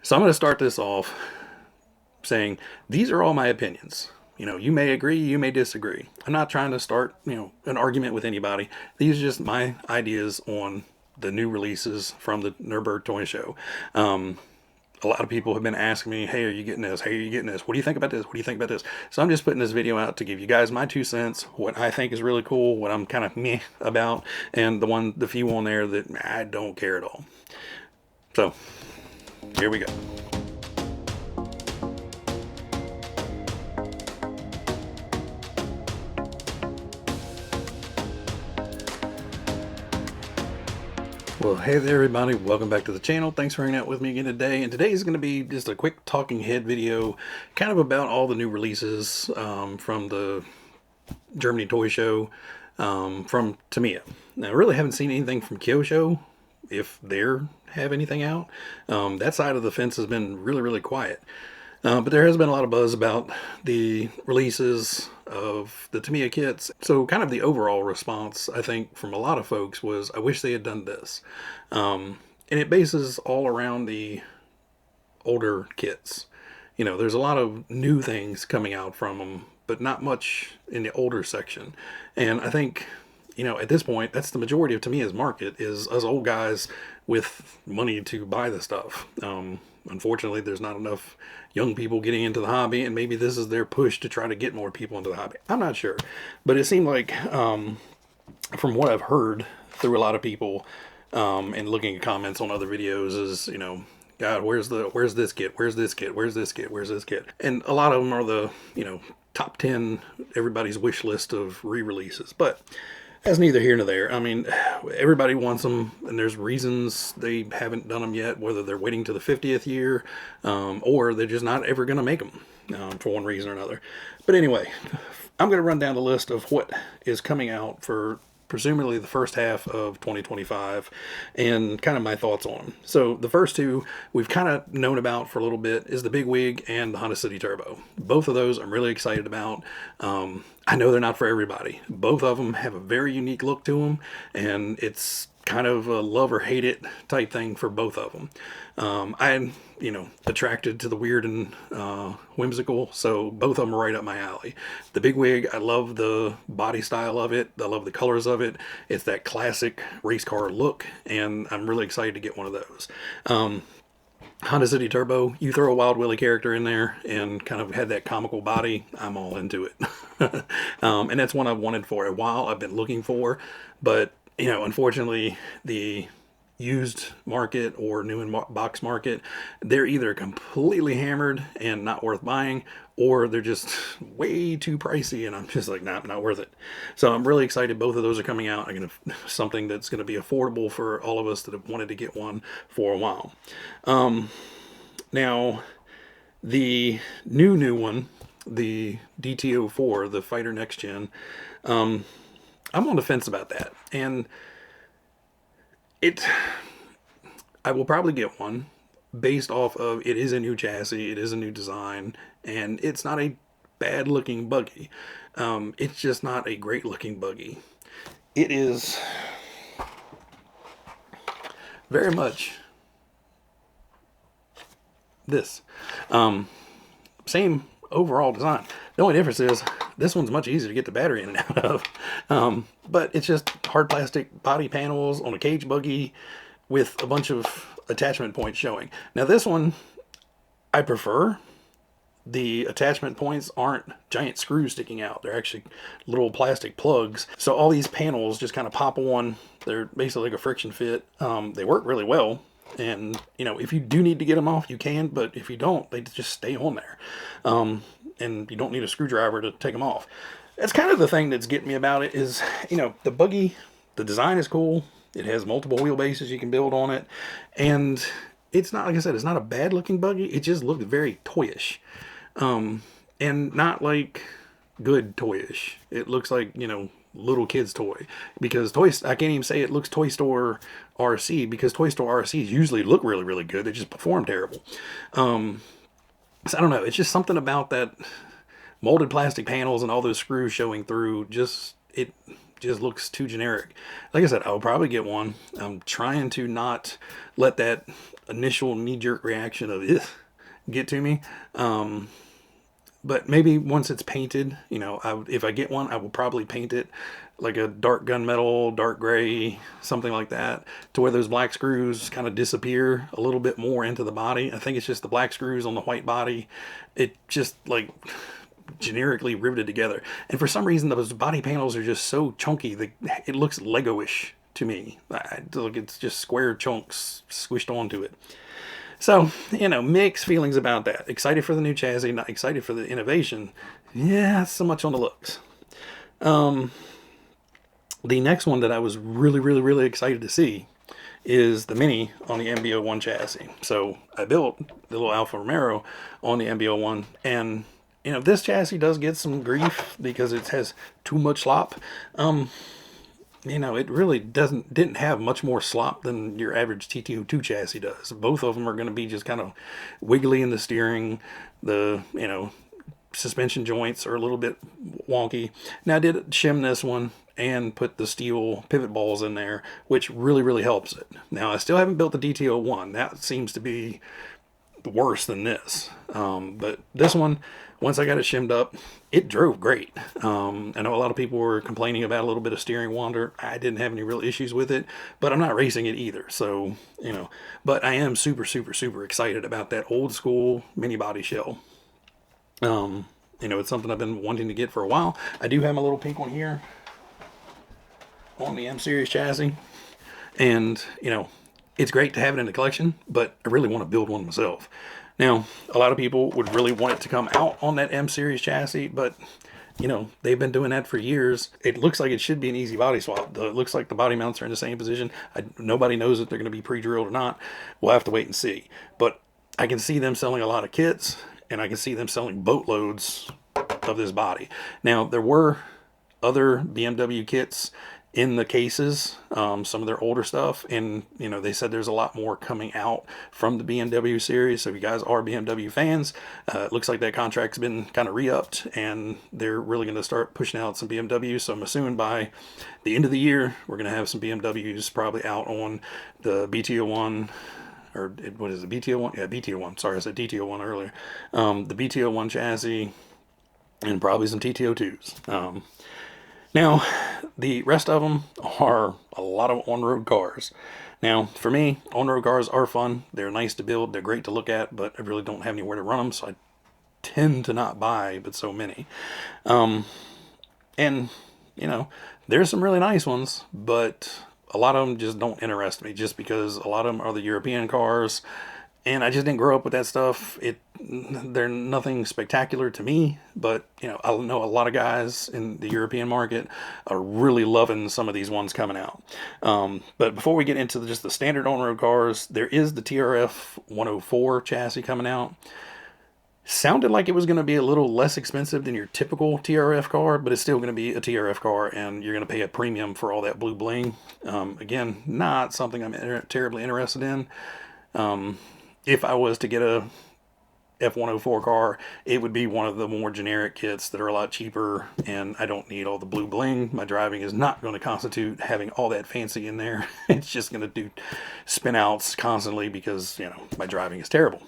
So I'm going to start this off saying these are all my opinions. You may agree, you may disagree. I'm not trying to start, an argument with anybody. These are just my ideas on the new releases from the Nuremberg Toy Show. A lot of people have been asking me, hey, are you getting this? Hey, are you getting this? What do you think about this? What do you think about this? So I'm just putting this video out to give you guys my 2 cents, what I think is really cool, what I'm kind of meh about, and the few on there that I don't care at all. So here we go. Well, hey there everybody, welcome back to the channel. Thanks for hanging out with me again today. And today is going to be just a quick talking head video, kind of about all the new releases from the Germany Toy Show from Tamiya. Now, I really haven't seen anything from Kyosho, if they have anything out. That side of the fence has been really, really quiet. But there has been a lot of buzz about the releases of the Tamiya kits. So kind of the overall response, I think, from a lot of folks was, I wish they had done this. And it bases all around the older kits. There's a lot of new things coming out from them, but not much in the older section. And I think, at this point, that's the majority of Tamiya's market, is us old guys with money to buy the stuff. Unfortunately, there's not enough young people getting into the hobby, and maybe this is their push to try to get more people into the hobby. I'm not sure. But it seemed like, from what I've heard through a lot of people, and looking at comments on other videos, is, God, where's this kit? Where's this kit? Where's this kit? Where's this kit? And a lot of them are the, top 10, everybody's wish list of re-releases. But that's neither here nor there. I mean, everybody wants them, and there's reasons they haven't done them yet, whether they're waiting to the 50th year, or they're just not ever going to make them, for one reason or another. But anyway, I'm going to run down the list of what is coming out for presumably the first half of 2025, and kind of my thoughts on them. So the first two we've kind of known about for a little bit is the Big Wig and the Honda City Turbo. Both of those I'm really excited about. I know they're not for everybody. Both of them have a very unique look to them, and it's kind of a love or hate it type thing for both of them. I'm, attracted to the weird and whimsical, so both of them are right up my alley. The Big Wig, I love the body style of it. I love the colors of it. It's that classic race car look, and I'm really excited to get one of those. Honda City Turbo, you throw a Wild Willie character in there and kind of had that comical body, I'm all into it. And that's one I've wanted for a while. I've been looking for, but unfortunately, the used market or new in box market, they're either completely hammered and not worth buying, or they're just way too pricey, and I'm just like, nah, not worth it. So I'm really excited both of those are coming out. I'm gonna something that's going to be affordable for all of us that have wanted to get one for a while. Now, the new one, the DTO4, the Fighter Next Gen, I'm on the fence about that. And I will probably get one based off of, it is a new chassis, it is a new design, and it's not a bad looking buggy. It's just not a great looking buggy. It is very much this. Same overall design. The only difference is this one's much easier to get the battery in and out of. But it's just hard plastic body panels on a cage buggy with a bunch of attachment points showing. Now this one, I prefer. The attachment points aren't giant screws sticking out. They're actually little plastic plugs. So all these panels just kind of pop on. They're basically like a friction fit. They work really well. And, if you do need to get them off, you can. But if you don't, they just stay on there. And you don't need a screwdriver to take them off. That's kind of the thing that's getting me about it is, the buggy, the design is cool. It has multiple wheelbases you can build on it. And it's not, like I said, it's not a bad looking buggy. It just looked very toyish. And not like good toyish. It looks like, little kid's toy. Because I can't even say it looks Toy Store RC, because Toy Store RCs usually look really, really good. They just perform terrible. So I don't know. It's just something about that molded plastic panels and all those screws showing through. Just just looks too generic. Like I said, I'll probably get one. I'm trying to not let that initial knee-jerk reaction of "ugh" get to me. But maybe once it's painted, you know, if I get one, I will probably paint it like a dark gunmetal, dark gray, something like that, to where those black screws kind of disappear a little bit more into the body. I think it's just the black screws on the white body. It just like generically riveted together. And for some reason, those body panels are just so chunky that it looks Lego-ish to me. Like it's just square chunks squished onto it. So, you know, mixed feelings about that. Excited for the new chassis, not excited for the innovation. Yeah, so much on the looks. The next one that I was really excited to see is the Mini on the MB-01 chassis. So I built the little Alfa Romero on the MB-01, and you know, this chassis does get some grief because it has too much slop. You know, it really didn't have much more slop than your average TT02 chassis does. Both of them are going to be just kind of wiggly in the steering. The, you know, suspension joints are a little bit wonky. Now I did shim this one and put the steel pivot balls in there, which really helps it. Now I still haven't built the DT01. That seems to be worse than this. But this one, once I got it shimmed up, it drove great. I know a lot of people were complaining about a little bit of steering wander. I didn't have any real issues with it, but I'm not racing it either. So, you know, but I am super excited about that old school mini body shell. You know, it's something I've been wanting to get for a while. I do have my little pink one here on the M Series chassis, and you know, it's great to have it in the collection, but I really want to build one myself. Now, a lot of people would really want it to come out on that M Series chassis, but you know, they've been doing that for years. It looks like it should be an easy body swap. It looks like the body mounts are in the same position. Nobody knows if they're going to be pre-drilled or not. We'll have to wait and see. But I can see them selling a lot of kits, and I can see them selling boatloads of this body. Now, there were other BMW kits in the cases, some of their older stuff, and you know, they said there's a lot more coming out from the BMW series. So if you guys are BMW fans, it looks like that contract's been kind of re-upped, and they're really going to start pushing out some BMWs. So I'm assuming by the end of the year we're going to have some BMWs probably out on the BT01, or what is it, BT01? Yeah, BT01. Sorry, I said DT01 earlier. The BT01 chassis, and probably some TT02s. Now, the rest of them are a lot of on-road cars. Now, for me, on-road cars are fun. They're nice to build. They're great to look at, but I really don't have anywhere to run them, so I tend to not buy but so many. And, you know, there's some really nice ones, but a lot of them just don't interest me, just because a lot of them are the European cars, and I just didn't grow up with that stuff. They're nothing spectacular to me, but you know, I know a lot of guys in the European market are really loving some of these ones coming out. But before we get into just the standard on-road cars, there is the TRF 104 chassis coming out. Sounded like it was going to be a little less expensive than your typical TRF car, but it's still going to be a TRF car, and you're going to pay a premium for all that blue bling. Again, not something I'm terribly interested in. If I was to get a F104 car, it would be one of the more generic kits that are a lot cheaper, and I don't need all the blue bling. My driving is not going to constitute having all that fancy in there. It's just going to do spin outs constantly because, you know, my driving is terrible.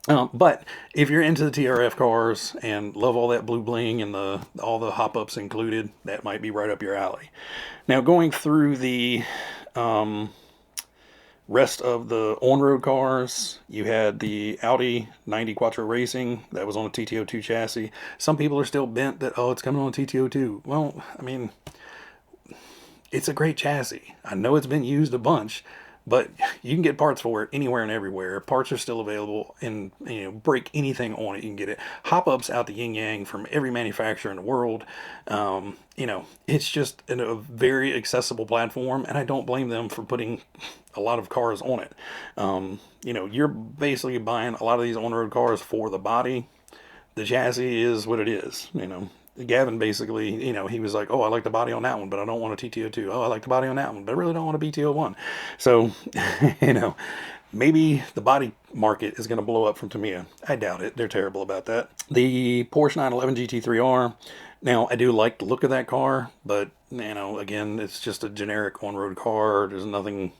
But if you're into the TRF cars and love all that blue bling and all the hop-ups included, that might be right up your alley. Now, going through the rest of the on-road cars, you had the Audi 90 Quattro Racing that was on a TT02 chassis. Some people are still bent that, oh, it's coming on a TT02. Well, I mean, it's a great chassis. I know it's been used a bunch, but you can get parts for it anywhere and everywhere. Parts are still available, and you know, break anything on it, you can get it. Hop-ups out the yin-yang from every manufacturer in the world. You know, it's just a very accessible platform, and I don't blame them for putting a lot of cars on it. You know, you're basically buying a lot of these on-road cars for the body. The chassis is what it is, you know. Gavin basically, you know, he was like, oh, I like the body on that one, but I don't want a TT02. Oh, I like the body on that one, but I really don't want a BT01. So, you know, Maybe the body market is going to blow up from Tamiya. I doubt it. They're terrible about that. The Porsche 911 GT3R. Now, I do like the look of that car, but, you know, again, it's just a generic on-road car. There's nothing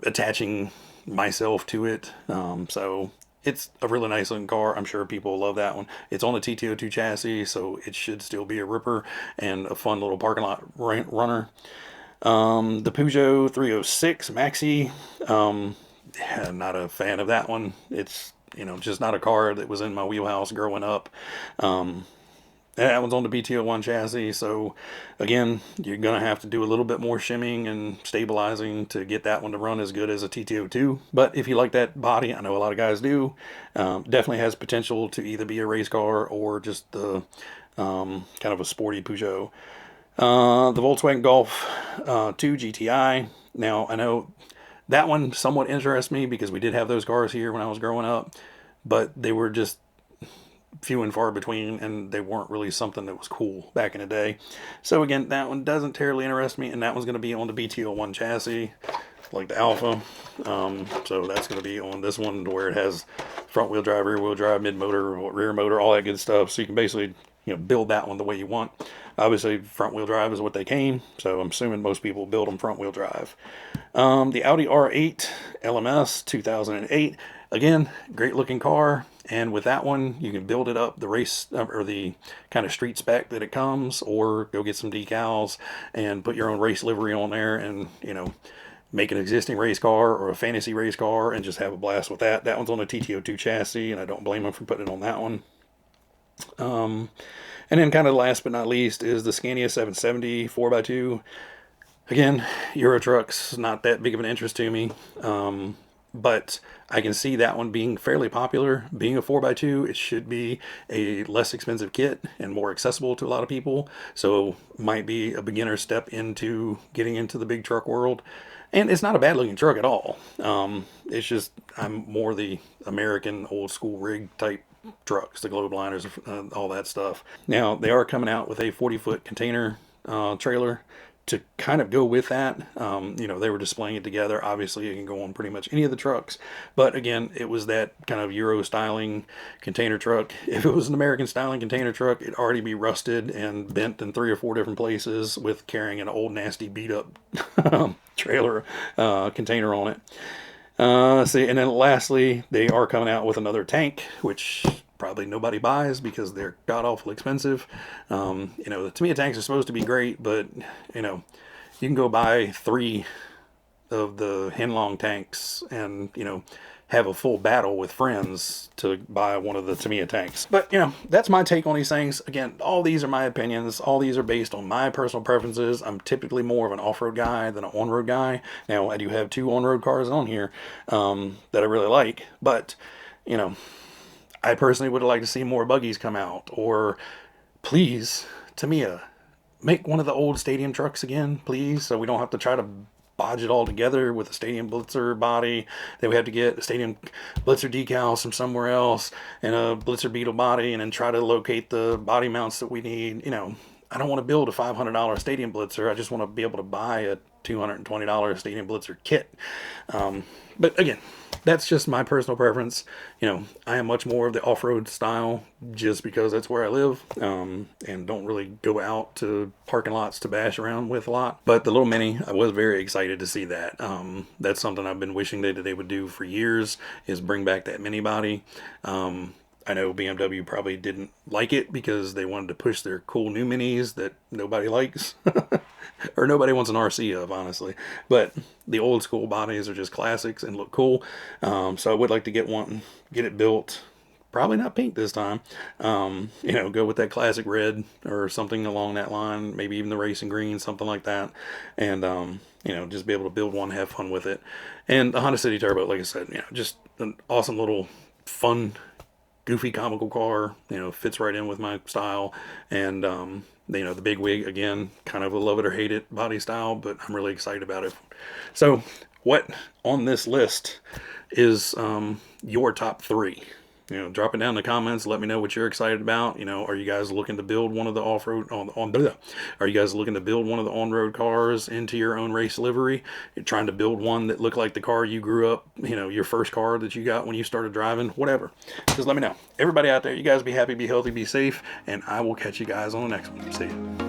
attaching myself to it. So it's a really nice looking car. I'm sure people love that one. It's on a TT02 chassis, so it should still be a ripper and a fun little parking lot runner. The Peugeot 306 Maxi, not a fan of that one. It's, you know, just not a car that was in my wheelhouse growing up. That one's on the BT01 chassis, so again, you're going to have to do a little bit more shimming and stabilizing to get that one to run as good as a TT02. But if you like that body, I know a lot of guys do, definitely has potential to either be a race car or just the kind of a sporty Peugeot. The Volkswagen Golf 2 GTI. Now, I know that one somewhat interests me because we did have those cars here when I was growing up, but they were just few and far between, and they weren't really something that was cool back in the day. So again, that one doesn't terribly interest me, and that one's going to be on the BT01 chassis, like the Alpha. So that's going to be on this one where it has front wheel drive, rear wheel drive, mid motor, rear motor, all that good stuff. So you can basically, you know, build that one the way you want. Obviously, front wheel drive is what they came, so I'm assuming most people build them front wheel drive. The Audi R8 LMS 2008. Again, great looking car, and with that one, you can build it up the race or the kind of street spec that it comes, or go get some decals and put your own race livery on there, and, you know, make an existing race car or a fantasy race car and just have a blast with that. That one's on a TT02 chassis, and I don't blame them for putting it on that one. And then kind of last but not least is the Scania 770 4x2. Again, Euro trucks, not that big of an interest to me. But I can see that one being fairly popular. Being a 4x2, it should be a less expensive kit and more accessible to a lot of people. So might be a beginner step into getting into the big truck world. And it's not a bad looking truck at all. It's just I'm more the American old school rig type trucks, the globe liners, all that stuff. Now, they are coming out with a 40-foot container trailer to kind of go with that. You know, they were displaying it together. Obviously, it can go on pretty much any of the trucks. But again, it was that kind of Euro styling container truck. If it was an American styling container truck, it'd already be rusted and bent in 3 or 4 different places with carrying an old, nasty, beat up trailer container on it. See, and then lastly, they are coming out with another tank, which probably nobody buys because they're god-awful expensive. You know, the Tamiya tanks are supposed to be great, but, you know, you can go buy 3 of the Henlong tanks and, you know, have a full battle with friends to buy one of the Tamiya tanks. But, you know, that's my take on these things. Again, all these are my opinions. All these are based on my personal preferences. I'm typically more of an off-road guy than an on-road guy. Now, I do have 2 on-road cars on here that I really like. But, you know, I personally would like to see more buggies come out. Or, please, Tamiya, make one of the old stadium trucks again, please, so we don't have to try to bodge it all together with a Stadium Blitzer body. They would have to get a Stadium Blitzer decals from somewhere else and a Blitzer Beetle body and then try to locate the body mounts that we need. You know, I don't want to build a $500 Stadium Blitzer. I just want to be able to buy a $220 Stadium Blitzer kit. But again, that's just my personal preference. You know, I am much more of the off-road style just because that's where I live, and don't really go out to parking lots to bash around with a lot. But the little Mini, I was very excited to see that. That's something I've been wishing that they would do for years, is bring back that mini body. I know BMW probably didn't like it because they wanted to push their cool new minis that nobody likes. Or nobody wants an RC of, honestly. But the old school bodies are just classics and look cool. So I would like to get one, get it built. Probably not pink this time. You know, go with that classic red or something along that line. Maybe even the racing green, something like that. And, you know, just be able to build one, have fun with it. And the Honda City Turbo, like I said, you know, just an awesome little fun, goofy, comical car. You know, fits right in with my style. And, you know, the big wig, again, kind of a love it or hate it body style, but I'm really excited about it. So what on this list is your top 3? Drop it down in the comments. Let me know what you're excited about. Are you guys looking to build one of the off-road are you guys looking to build one of the on-road cars into your own race livery? You're trying to build one that looked like the car you grew up, your first car that you got when you started driving, whatever. Just let me know. Everybody out there, you guys be happy, be healthy, be safe, and I will catch you guys on the next one. See you.